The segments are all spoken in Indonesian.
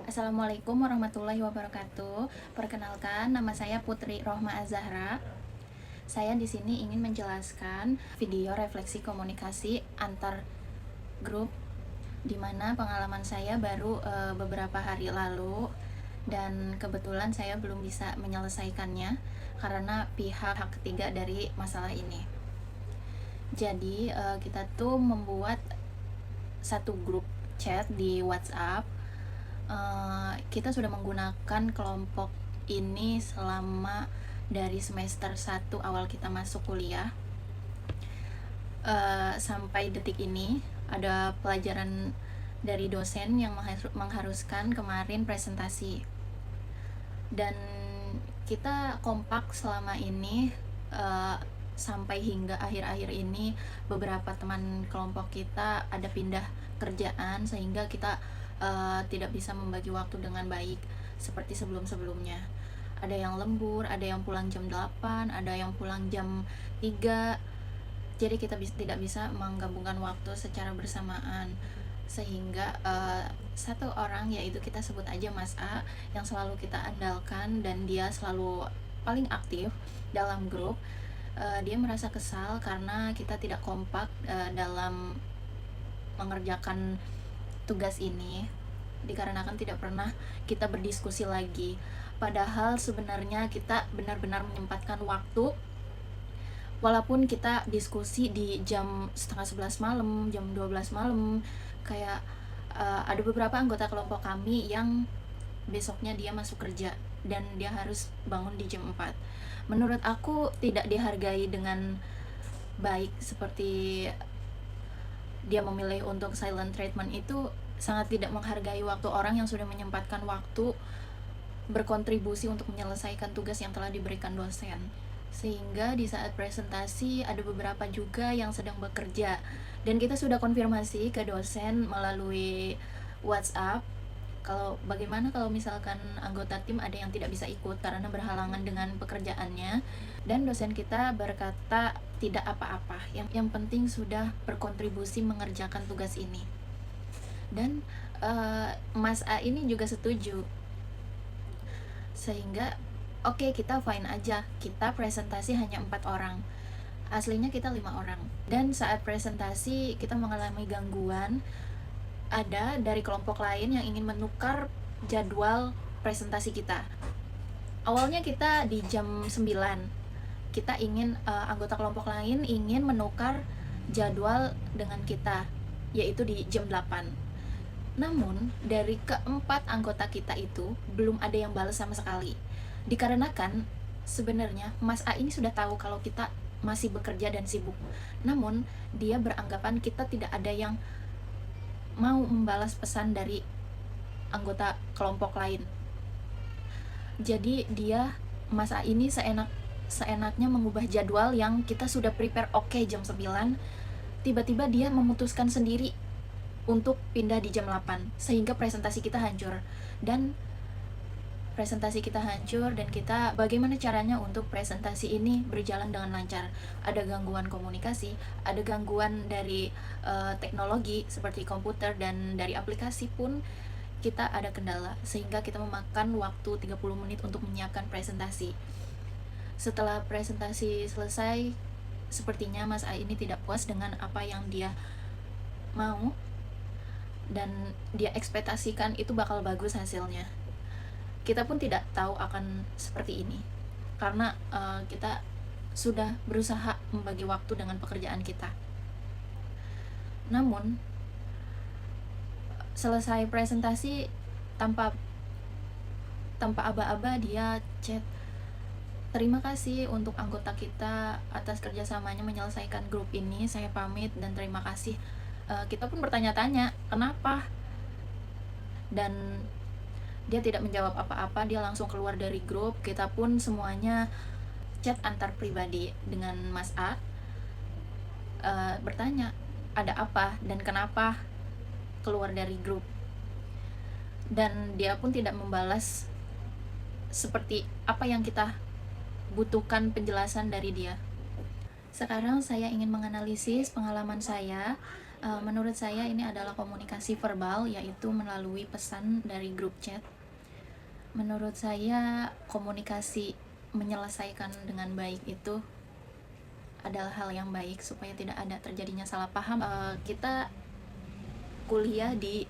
Assalamualaikum warahmatullahi wabarakatuh. Perkenalkan, nama saya Putri Rohma Azahra. Saya di sini ingin menjelaskan video refleksi komunikasi antar grup, di mana pengalaman saya baru beberapa hari lalu, dan kebetulan saya belum bisa menyelesaikannya karena pihak ketiga dari masalah ini. Jadi kita tuh membuat satu grup chat di WhatsApp. Kita sudah menggunakan kelompok ini selama dari semester 1 awal kita masuk kuliah sampai detik ini. Ada pelajaran dari dosen yang mengharuskan kemarin presentasi, dan kita kompak selama ini sampai hingga akhir-akhir ini. Beberapa teman kelompok kita ada pindah kerjaan sehingga kita tidak bisa membagi waktu dengan baik seperti sebelum-sebelumnya. Ada yang lembur, ada yang pulang jam 8, ada yang pulang jam 3. Jadi kita tidak bisa menggabungkan waktu secara bersamaan, sehingga satu orang, yaitu kita sebut aja Mas A, yang selalu kita andalkan dan dia selalu paling aktif dalam grup. Dia merasa kesal karena kita tidak kompak dalam mengerjakan tugas ini, dikarenakan tidak pernah kita berdiskusi lagi. Padahal sebenarnya kita benar-benar menyempatkan waktu, walaupun kita diskusi di jam setengah 11 malam, jam 12 malam. Kayak ada beberapa anggota kelompok kami yang besoknya dia masuk kerja dan dia harus bangun di jam 4. Menurut aku tidak dihargai dengan baik. Seperti dia memilih untuk silent treatment, itu sangat tidak menghargai waktu orang yang sudah menyempatkan waktu berkontribusi untuk menyelesaikan tugas yang telah diberikan dosen. Sehingga di saat presentasi ada beberapa juga yang sedang bekerja, dan kita sudah konfirmasi ke dosen melalui WhatsApp bagaimana kalau misalkan anggota tim ada yang tidak bisa ikut karena berhalangan dengan pekerjaannya. Dan dosen kita berkata tidak apa-apa, yang penting sudah berkontribusi mengerjakan tugas ini. Dan Mas A ini juga setuju, sehingga oke, kita fine aja, kita presentasi hanya 4 orang, aslinya kita 5 orang. Dan saat presentasi kita mengalami gangguan. Ada dari kelompok lain yang ingin menukar jadwal presentasi kita. Awalnya kita di jam 9, kita ingin anggota kelompok lain ingin menukar jadwal dengan kita, yaitu di jam 8. Namun dari keempat anggota kita itu belum ada yang balas sama sekali, dikarenakan sebenarnya Mas A ini sudah tahu kalau kita masih bekerja dan sibuk. Namun dia beranggapan kita tidak ada yang mau membalas pesan dari anggota kelompok lain. Jadi dia, Mas A ini seenaknya mengubah jadwal yang kita sudah prepare jam 9. Tiba-tiba dia memutuskan sendiri untuk pindah di jam 8, sehingga presentasi kita hancur. Dan kita bagaimana caranya untuk presentasi ini berjalan dengan lancar. Ada gangguan komunikasi, ada gangguan dari teknologi seperti komputer, dan dari aplikasi pun kita ada kendala, sehingga kita memakan waktu 30 menit untuk menyiapkan presentasi. Setelah presentasi selesai, sepertinya Mas A ini tidak puas dengan apa yang dia mau, dan dia ekspektasikan itu bakal bagus hasilnya. Kita pun tidak tahu akan seperti ini, karena kita sudah berusaha membagi waktu dengan pekerjaan kita. Namun selesai presentasi, tanpa aba-aba dia chat, terima kasih untuk anggota kita atas kerjasamanya menyelesaikan grup ini, saya pamit dan terima kasih. Kita pun bertanya-tanya kenapa, dan dia tidak menjawab apa-apa. Dia langsung keluar dari grup. Kita pun semuanya chat antar pribadi dengan Mas A, bertanya ada apa dan kenapa keluar dari grup. Dan dia pun tidak membalas seperti apa yang kita butuhkan penjelasan dari dia. Sekarang saya ingin menganalisis pengalaman saya Menurut saya ini adalah komunikasi verbal, yaitu melalui pesan dari grup chat. Menurut saya komunikasi menyelesaikan dengan baik itu adalah hal yang baik supaya tidak ada terjadinya salah paham. Kita kuliah di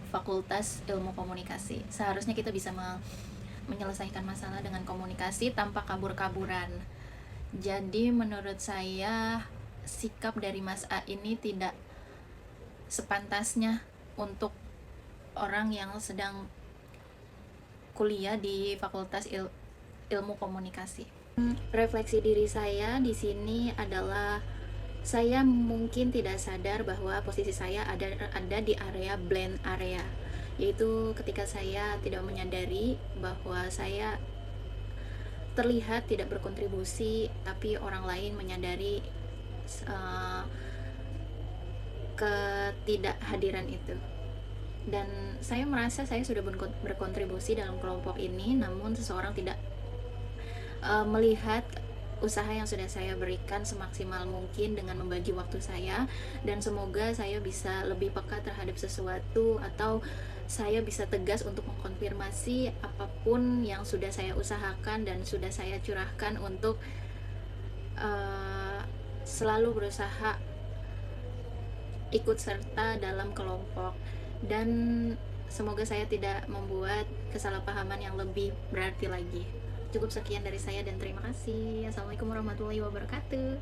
Fakultas Ilmu Komunikasi. Seharusnya kita bisa menyelesaikan masalah dengan komunikasi tanpa kabur-kaburan. Jadi menurut saya sikap dari Mas A ini tidak sepantasnya untuk orang yang sedang kuliah di Fakultas Ilmu Komunikasi. Refleksi diri saya di sini adalah saya mungkin tidak sadar bahwa posisi saya ada di area blend area, yaitu ketika saya tidak menyadari bahwa saya terlihat tidak berkontribusi, tapi orang lain menyadari ketidakhadiran itu. Dan saya merasa saya sudah berkontribusi dalam kelompok ini, namun seseorang tidak melihat usaha yang sudah saya berikan semaksimal mungkin dengan membagi waktu saya. Dan semoga saya bisa lebih peka terhadap sesuatu, atau saya bisa tegas untuk mengkonfirmasi apapun yang sudah saya usahakan dan sudah saya curahkan untuk selalu berusaha ikut serta dalam kelompok. Dan semoga saya tidak membuat kesalahpahaman yang lebih berarti lagi. Cukup sekian dari saya dan terima kasih. Assalamualaikum warahmatullahi wabarakatuh.